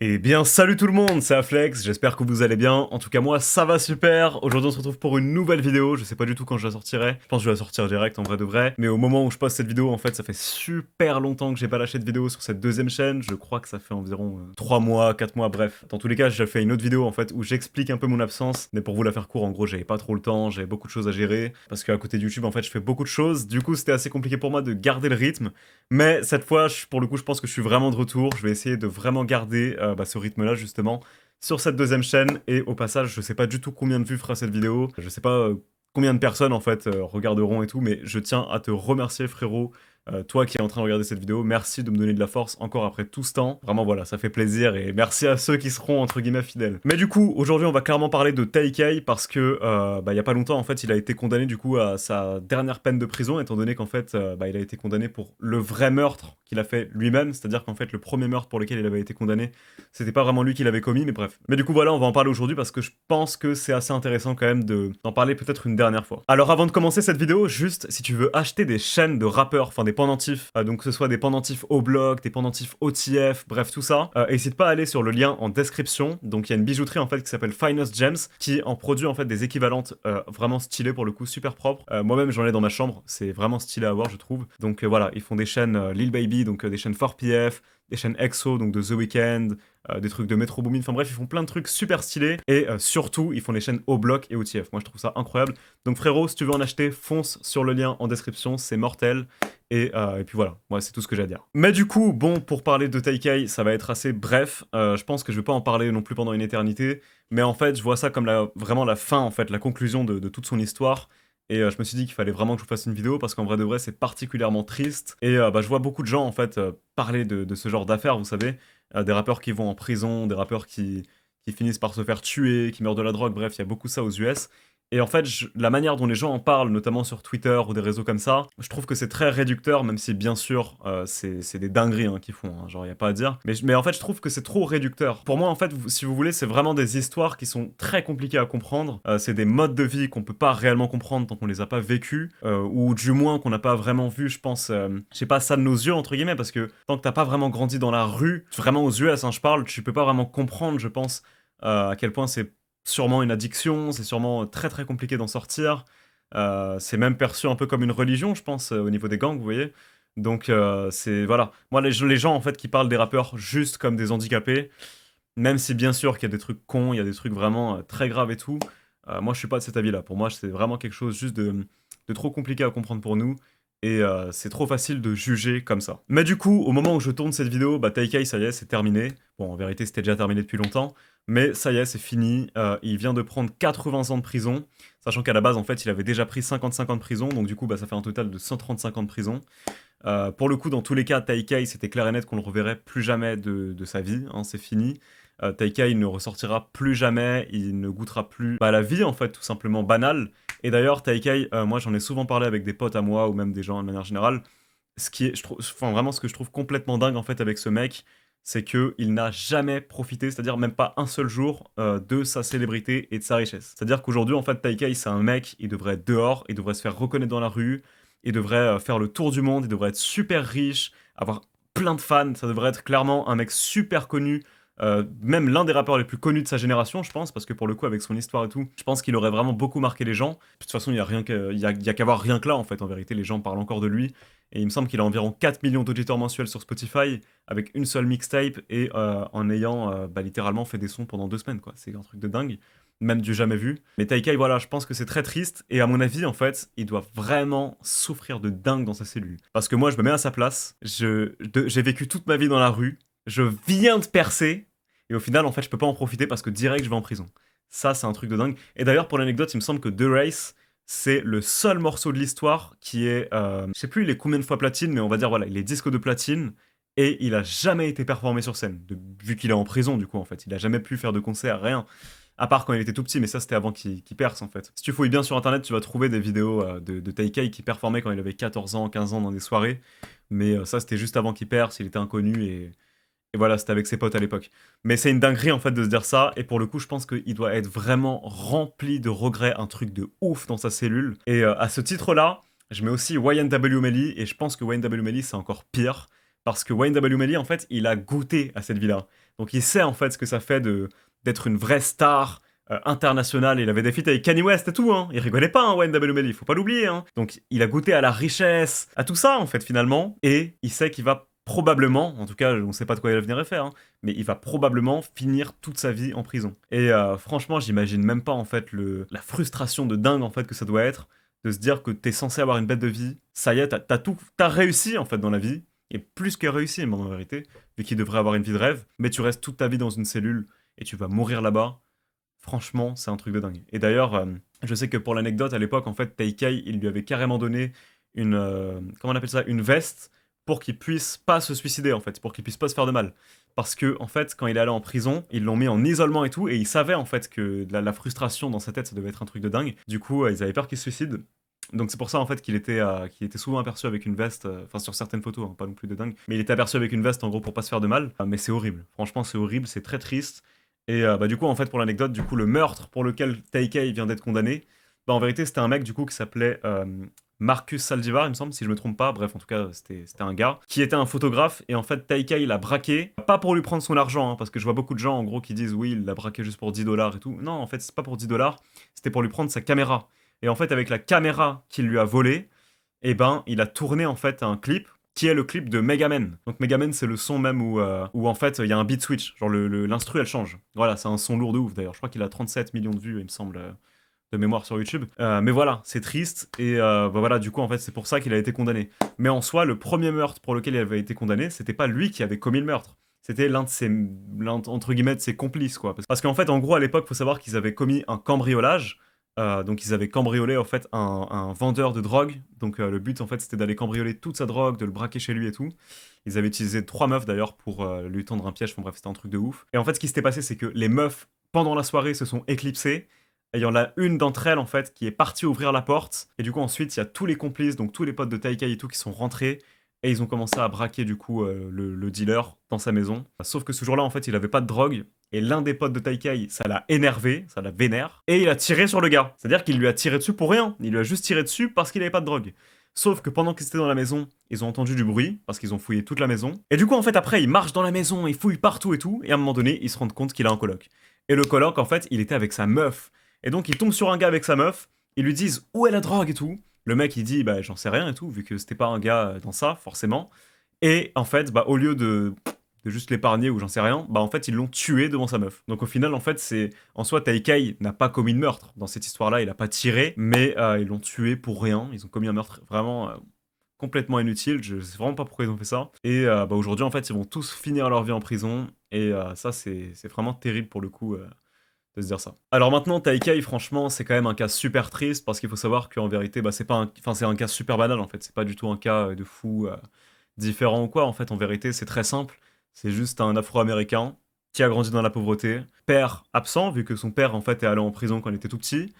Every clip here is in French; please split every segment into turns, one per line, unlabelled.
Eh bien, salut tout le monde, c'est Aflex, j'espère que vous allez bien. En tout cas, moi, ça va super. Aujourd'hui, on se retrouve pour une nouvelle vidéo. Je sais pas du tout quand je la sortirai. Je pense que je vais la sortir direct, en vrai de vrai. Mais au moment où je poste cette vidéo, en fait, ça fait super longtemps que j'ai pas lâché de vidéo sur cette deuxième chaîne. Je crois que ça fait environ 3 mois, 4 mois, bref. Dans tous les cas, j'ai fait une autre vidéo, en fait, où j'explique un peu mon absence. Mais pour vous la faire court, en gros, j'avais pas trop le temps, j'avais beaucoup de choses à gérer. Parce qu'à côté de YouTube, en fait, je fais beaucoup de choses. Du coup, c'était assez compliqué pour moi de garder le rythme. Mais cette fois, pour le coup, je pense que je suis vraiment de retour. Je vais essayer de vraiment garder ce rythme-là, justement, sur cette deuxième chaîne. Et au passage, je sais pas du tout combien de vues fera cette vidéo. Je sais pas combien de personnes, en fait, regarderont et tout. Mais je tiens à te remercier, frérot. Toi qui es en train de regarder cette vidéo, merci de me donner de la force encore après tout ce temps. Vraiment, voilà, ça fait plaisir et merci à ceux qui seront entre guillemets fidèles. Mais du coup, aujourd'hui, on va clairement parler de Taikei parce que, il y a pas longtemps, en fait, il a été condamné du coup à sa dernière peine de prison, étant donné qu'en fait, il a été condamné pour le vrai meurtre qu'il a fait lui-même, c'est-à-dire qu'en fait, le premier meurtre pour lequel il avait été condamné, c'était pas vraiment lui qui l'avait commis, mais bref. Mais du coup, voilà, on va en parler aujourd'hui parce que je pense que c'est assez intéressant quand même d'en parler peut-être une dernière fois. Alors, avant de commencer cette vidéo, juste, si tu veux acheter des chaînes de rappeurs, enfin des pendentifs, donc que ce soit des pendentifs au bloc, des pendentifs OTF, bref, tout ça, n'hésite pas à aller sur le lien en description. Donc, il y a une bijouterie en fait qui s'appelle Finest Gems qui en produit en fait des équivalentes vraiment stylées pour le coup, super propres. Moi-même, j'en ai dans ma chambre, c'est vraiment stylé à voir, je trouve. Donc voilà, ils font des chaînes Lil Baby, donc des chaînes 4PF, des chaînes EXO, donc de The Weeknd, des trucs de Metro Boomin, enfin bref, ils font plein de trucs super stylés, et surtout, ils font les chaînes O-Block et OTF. Moi, je trouve ça incroyable. Donc frérot, si tu veux en acheter, fonce sur le lien en description, c'est mortel. Et puis voilà, moi c'est tout ce que j'ai à dire. Mais du coup, bon, pour parler de Taikei, ça va être assez bref. Je pense que je vais pas en parler non plus pendant une éternité, mais en fait, je vois ça comme vraiment la fin, en fait, la conclusion de toute son histoire. Et je me suis dit qu'il fallait vraiment que je vous fasse une vidéo parce qu'en vrai de vrai, c'est particulièrement triste. Et je vois beaucoup de gens en fait parler de ce genre d'affaires, vous savez, des rappeurs qui vont en prison, des rappeurs qui finissent par se faire tuer, qui meurent de la drogue, bref, il y a beaucoup ça aux US. Et en fait, la manière dont les gens en parlent, notamment sur Twitter ou des réseaux comme ça, je trouve que c'est très réducteur, même si bien sûr, c'est des dingueries hein, qu'ils font, hein, genre y a pas à dire. Mais en fait, je trouve que c'est trop réducteur. Pour moi, en fait, si vous voulez, c'est vraiment des histoires qui sont très compliquées à comprendre. C'est des modes de vie qu'on peut pas réellement comprendre tant qu'on les a pas vécus, ou du moins qu'on n'a pas vraiment vu, je pense, je sais pas, ça de nos yeux, entre guillemets, parce que tant que t'as pas vraiment grandi dans la rue, vraiment aux US, hein, je parle, tu peux pas vraiment comprendre, je pense, à quel point c'est sûrement une addiction, c'est sûrement très très compliqué d'en sortir. C'est même perçu un peu comme une religion, je pense, au niveau des gangs, vous voyez. Donc c'est voilà. Moi, les gens en fait qui parlent des rappeurs juste comme des handicapés, même si bien sûr qu'il y a des trucs cons, il y a des trucs vraiment très graves et tout. Moi, je suis pas de cet avis-là. Pour moi, c'est vraiment quelque chose juste de trop compliqué à comprendre pour nous. Et c'est trop facile de juger comme ça. Mais du coup, au moment où je tourne cette vidéo, Taikei, ça y est, c'est terminé. Bon, en vérité, c'était déjà terminé depuis longtemps. Mais ça y est, c'est fini. Il vient de prendre 80 ans de prison. Sachant qu'à la base, en fait, il avait déjà pris 55 ans de prison. Donc du coup, ça fait un total de 135 ans de prison. Pour le coup, dans tous les cas, Taikei, c'était clair et net qu'on le reverrait plus jamais de sa vie. Hein, c'est fini. Taikei ne ressortira plus jamais. Il ne goûtera plus la vie, en fait, tout simplement banale. Et d'ailleurs, Taikei, moi j'en ai souvent parlé avec des potes à moi ou même des gens de manière générale. Ce qui est, je trouve, enfin vraiment ce que je trouve complètement dingue en fait avec ce mec, c'est que il n'a jamais profité, c'est-à-dire même pas un seul jour, de sa célébrité et de sa richesse. C'est-à-dire qu'aujourd'hui en fait Taikei c'est un mec, il devrait être dehors, il devrait se faire reconnaître dans la rue, il devrait faire le tour du monde, il devrait être super riche, avoir plein de fans, ça devrait être clairement un mec super connu, même l'un des rappeurs les plus connus de sa génération, je pense, parce que pour le coup, avec son histoire et tout, je pense qu'il aurait vraiment beaucoup marqué les gens. De toute façon, il y a rien il y a qu'à voir rien que là, en fait, en vérité, les gens parlent encore de lui. Et il me semble qu'il a environ 4 millions d'auditeurs mensuels sur Spotify, avec une seule mixtape, et en ayant littéralement fait des sons pendant 2 semaines, quoi. C'est un truc de dingue, même du jamais vu. Mais Taikei, voilà, je pense que c'est très triste, et à mon avis, en fait, il doit vraiment souffrir de dingue dans sa cellule. Parce que moi, je me mets à sa place, j'ai vécu toute ma vie dans la rue, je viens de percer, et au final, en fait, je peux pas en profiter parce que direct, je vais en prison. Ça, c'est un truc de dingue. Et d'ailleurs, pour l'anecdote, il me semble que The Race, c'est le seul morceau de l'histoire qui est, je sais plus il est combien de fois platine, mais on va dire voilà, il est disque de platine et il a jamais été performé sur scène, vu qu'il est en prison du coup en fait, il a jamais pu faire de concert, rien. À part quand il était tout petit, mais ça c'était avant qu'il perce en fait. Si tu fouilles bien sur internet, tu vas trouver des vidéos de Taikei qui performait quand il avait 14 ans, 15 ans dans des soirées, mais ça c'était juste avant qu'il perce, il était inconnu et voilà, c'était avec ses potes à l'époque. Mais c'est une dinguerie en fait de se dire ça, et pour le coup, je pense qu'il doit être vraiment rempli de regrets, un truc de ouf dans sa cellule. Et à ce titre-là, je mets aussi YNW Melly, et je pense que YNW Melly c'est encore pire, parce que Wayne W. Melly, en fait, il a goûté à cette vie-là. Donc il sait en fait ce que ça fait d'être une vraie star internationale. Il avait des feats avec Kanye West et tout, hein. Il rigolait pas, hein, Wayne W. Melly, faut pas l'oublier, hein. Donc il a goûté à la richesse, à tout ça en fait finalement, et il sait qu'il va probablement, en tout cas on sait pas de quoi l'avenir est fait, hein, mais il va probablement finir toute sa vie en prison. Et franchement, j'imagine même pas en fait la frustration de dingue en fait que ça doit être de se dire que t'es censé avoir une bête de vie, ça y est, t'as réussi en fait dans la vie, et plus que réussi, mais en vérité, vu qu'il devrait avoir une vie de rêve, mais tu restes toute ta vie dans une cellule et tu vas mourir là-bas. Franchement, c'est un truc de dingue. Et d'ailleurs, je sais que pour l'anecdote, à l'époque, en fait, Taikei, il lui avait carrément donné une, comment on appelle ça, une veste pour qu'il puisse pas se suicider, en fait, pour qu'il puisse pas se faire de mal. Parce que, en fait, quand il est allé en prison, ils l'ont mis en isolement et tout, et il savait, en fait, que la frustration dans sa tête, ça devait être un truc de dingue. Du coup, ils avaient peur qu'il se suicide. Donc c'est pour ça en fait qu'il était souvent aperçu avec une veste, enfin sur certaines photos, hein, pas non plus de dingue, mais il était aperçu avec une veste en gros pour pas se faire de mal. Mais c'est horrible, franchement c'est horrible, c'est très triste. Et bah du coup en fait pour l'anecdote, du coup le meurtre pour lequel Taikei vient d'être condamné, bah en vérité c'était un mec du coup qui s'appelait Marcus Saldivar il me semble si je me trompe pas, bref en tout cas c'était un gars qui était un photographe et en fait Taikei l'a braqué, pas pour lui prendre son argent, hein, parce que je vois beaucoup de gens en gros qui disent oui il l'a braqué juste pour 10 dollars et tout. Non en fait c'est pas pour 10 dollars, c'était pour lui prendre sa caméra. Et en fait, avec la caméra qu'il lui a volée, eh ben, il a tourné en fait un clip qui est le clip de Megaman. Donc Megaman, c'est le son même où en fait il y a un beat switch, genre l'instru elle change. Voilà, c'est un son lourd de ouf d'ailleurs. Je crois qu'il a 37 millions de vues, il me semble, de mémoire sur YouTube. Mais voilà, c'est triste et bah voilà, du coup en fait c'est pour ça qu'il a été condamné. Mais en soi, le premier meurtre pour lequel il avait été condamné, c'était pas lui qui avait commis le meurtre. C'était entre guillemets, de ses complices, quoi. Parce qu'en fait, en gros, à l'époque, faut savoir qu'ils avaient commis un cambriolage. Donc ils avaient cambriolé en fait un vendeur de drogue. Donc le but en fait c'était d'aller cambrioler toute sa drogue, de le braquer chez lui et tout. Ils avaient utilisé 3 meufs d'ailleurs pour lui tendre un piège. Enfin bref, c'était un truc de ouf. Et en fait ce qui s'était passé c'est que les meufs pendant la soirée se sont éclipsées. Et il y en a une d'entre elles en fait qui est partie ouvrir la porte. Et du coup ensuite il y a tous les complices, donc tous les potes de Taikei et tout qui sont rentrés. Et ils ont commencé à braquer du coup le dealer dans sa maison. Sauf que ce jour-là en fait il avait pas de drogue. Et l'un des potes de Taikei, ça l'a énervé, ça l'a vénère, et il a tiré sur le gars. C'est-à-dire qu'il lui a tiré dessus pour rien. Il lui a juste tiré dessus parce qu'il avait pas de drogue. Sauf que pendant qu'ils étaient dans la maison, ils ont entendu du bruit, parce qu'ils ont fouillé toute la maison. Et du coup, en fait, après, ils marchent dans la maison, ils fouillent partout et tout, et à un moment donné, ils se rendent compte qu'il a un coloc. Et le coloc, en fait, il était avec sa meuf. Et donc, ils tombent sur un gars avec sa meuf, ils lui disent où est la drogue et tout. Le mec, il dit, bah, j'en sais rien et tout, vu que c'était pas un gars dans ça, forcément. Et en fait, bah, au lieu de juste l'épargner ou j'en sais rien, bah en fait ils l'ont tué devant sa meuf. Donc au final en fait c'est en soi Taikei n'a pas commis de meurtre dans cette histoire-là, il a pas tiré, mais ils l'ont tué pour rien. Ils ont commis un meurtre vraiment complètement inutile. Je sais vraiment pas pourquoi ils ont fait ça. Et bah aujourd'hui en fait ils vont tous finir leur vie en prison et ça c'est vraiment terrible pour le coup. De se dire ça. Alors maintenant, Taikei, franchement, c'est quand même un cas super triste parce qu'il faut savoir qu'en vérité, bah, c'est pas enfin, c'est un cas super banal en fait. C'est pas du tout un cas de fou différent ou quoi. En fait, en vérité, c'est très simple. C'est juste un Afro-Américain qui a grandi dans la pauvreté, père absent vu que son père en fait est allé en prison quand il était tout petit.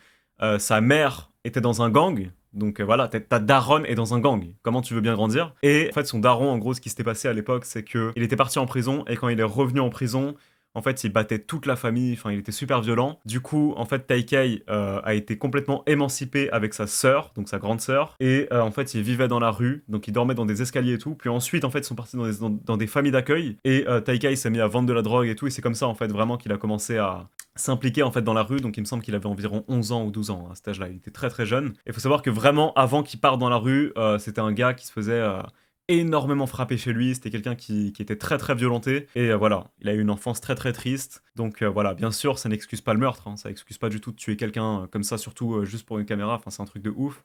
Sa mère était dans un gang. Donc voilà, ta daronne est dans un gang. Comment tu veux bien grandir? Et en fait, son daron, en gros, ce qui s'était passé à l'époque, c'est que il était parti en prison et quand il est revenu en prison, en fait, il battait toute la famille, enfin, il était super violent. Du coup, en fait, Taikei a été complètement émancipé avec sa sœur, donc sa grande sœur. Et en fait, il vivait dans la rue, donc il dormait dans des escaliers et tout. Puis ensuite, en fait, ils sont partis dans des familles d'accueil. Et Taikei s'est mis à vendre de la drogue et tout. Et c'est comme ça, en fait, vraiment qu'il a commencé à s'impliquer en fait dans la rue. Donc il me semble qu'il avait environ 11 ans ou 12 ans à cet âge-là. Il était très très jeune. Et il faut savoir que vraiment, avant qu'il parte dans la rue, c'était un gars qui se faisait énormément frappé chez lui, c'était quelqu'un qui était très très violenté, et voilà, il a eu une enfance très très triste, donc voilà, bien sûr, ça n'excuse pas le meurtre, hein, ça excuse pas du tout de tuer quelqu'un comme ça, surtout juste pour une caméra, enfin c'est un truc de ouf,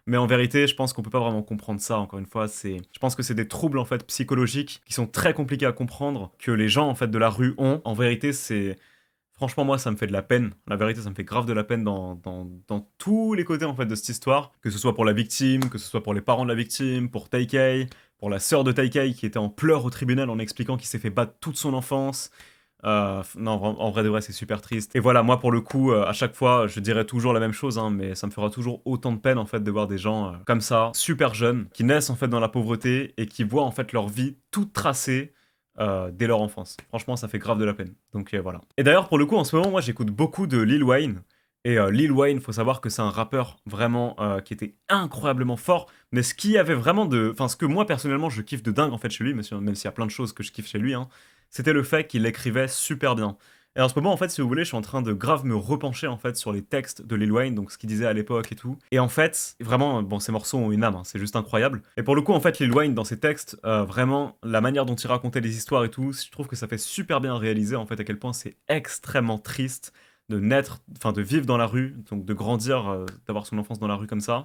mais en vérité, je pense qu'on peut pas vraiment comprendre ça, encore une fois, je pense que c'est des troubles en fait psychologiques qui sont très compliqués à comprendre, que les gens en fait de la rue ont, en vérité c'est... Franchement, moi, ça me fait de la peine. La vérité, ça me fait grave de la peine dans tous les côtés en fait de cette histoire. Que ce soit pour la victime, que ce soit pour les parents de la victime, pour Taikei, pour la sœur de Taikei qui était en pleurs au tribunal en expliquant qu'il s'est fait battre toute son enfance. Non, en vrai de vrai, c'est super triste. Et voilà, moi pour le coup, à chaque fois, je dirais toujours la même chose, hein, mais ça me fera toujours autant de peine en fait de voir des gens comme ça, super jeunes, qui naissent en fait dans la pauvreté et qui voient en fait leur vie toute tracée dès leur enfance. Franchement, ça fait grave de la peine. Donc voilà. Et d'ailleurs, pour le coup, en ce moment, moi, j'écoute beaucoup de Lil Wayne. Et Lil Wayne, faut savoir que c'est un rappeur vraiment qui était incroyablement fort, mais ce qui avait vraiment de... Enfin, ce que moi, personnellement, je kiffe de dingue, en fait, chez lui, même s'il y a plein de choses que je kiffe chez lui, hein, c'était le fait qu'il écrivait super bien. Et en ce moment, en fait, si vous voulez, je suis en train de grave me repencher, en fait, sur les textes de Lil Wayne, donc ce qu'il disait à l'époque et tout. Et en fait, vraiment, bon, ces morceaux ont une âme, hein, c'est juste incroyable. Et pour le coup, en fait, Lil Wayne, dans ses textes, vraiment, la manière dont il racontait les histoires et tout, je trouve que ça fait super bien réaliser, en fait, à quel point c'est extrêmement triste de naître, enfin de vivre dans la rue, donc de grandir, d'avoir son enfance dans la rue comme ça.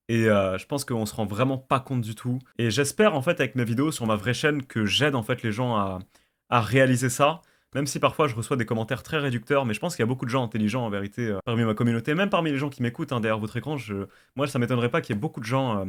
Et je pense qu'on se rend vraiment pas compte du tout. Et j'espère en fait avec mes vidéos sur ma vraie chaîne que j'aide en fait les gens à réaliser ça. Même si parfois je reçois des commentaires très réducteurs, mais je pense qu'il y a beaucoup de gens intelligents en vérité parmi ma communauté, même parmi les gens qui m'écoutent hein, derrière votre écran. Moi, ça m'étonnerait pas qu'il y ait beaucoup de gens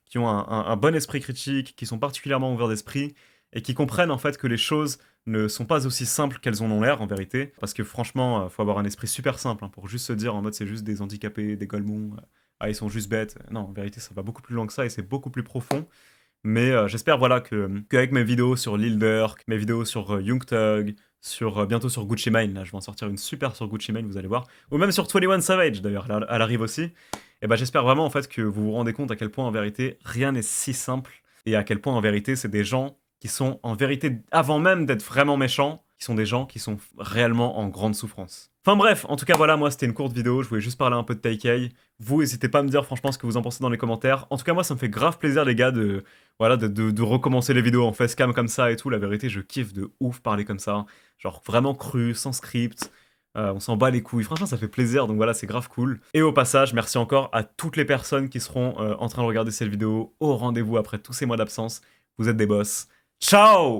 qui ont un bon esprit critique, qui sont particulièrement ouverts d'esprit et qui comprennent en fait que les choses ne sont pas aussi simples qu'elles en ont l'air en vérité. Parce que franchement, faut avoir un esprit super simple hein, pour juste se dire en mode c'est juste des handicapés, des golemons, ah ils sont juste bêtes. Non, en vérité ça va beaucoup plus loin que ça et c'est beaucoup plus profond. Mais j'espère voilà qu'avec mes vidéos sur Lil Durk, mes vidéos sur Young Thug, sur bientôt sur Gucci Mane, là je vais en sortir une super sur Gucci Mane, vous allez voir, ou même sur 21 Savage d'ailleurs, elle arrive aussi. Et ben j'espère vraiment en fait que vous vous rendez compte à quel point en vérité rien n'est si simple et à quel point en vérité c'est des gens qui sont en vérité avant même d'être vraiment méchants, qui sont des gens qui sont réellement en grande souffrance. Enfin bref, en tout cas voilà, moi c'était une courte vidéo, je voulais juste parler un peu de TK. Vous n'hésitez pas à me dire franchement ce que vous en pensez dans les commentaires. En tout cas moi ça me fait grave plaisir les gars de recommencer les vidéos en facecam comme ça et tout. La vérité je kiffe de ouf parler comme ça. Genre vraiment cru, sans script. On s'en bat les couilles. Franchement ça fait plaisir donc voilà c'est grave cool. Et au passage merci encore à toutes les personnes qui seront en train de regarder cette vidéo au rendez-vous après tous ces mois d'absence. Vous êtes des boss. Ciao!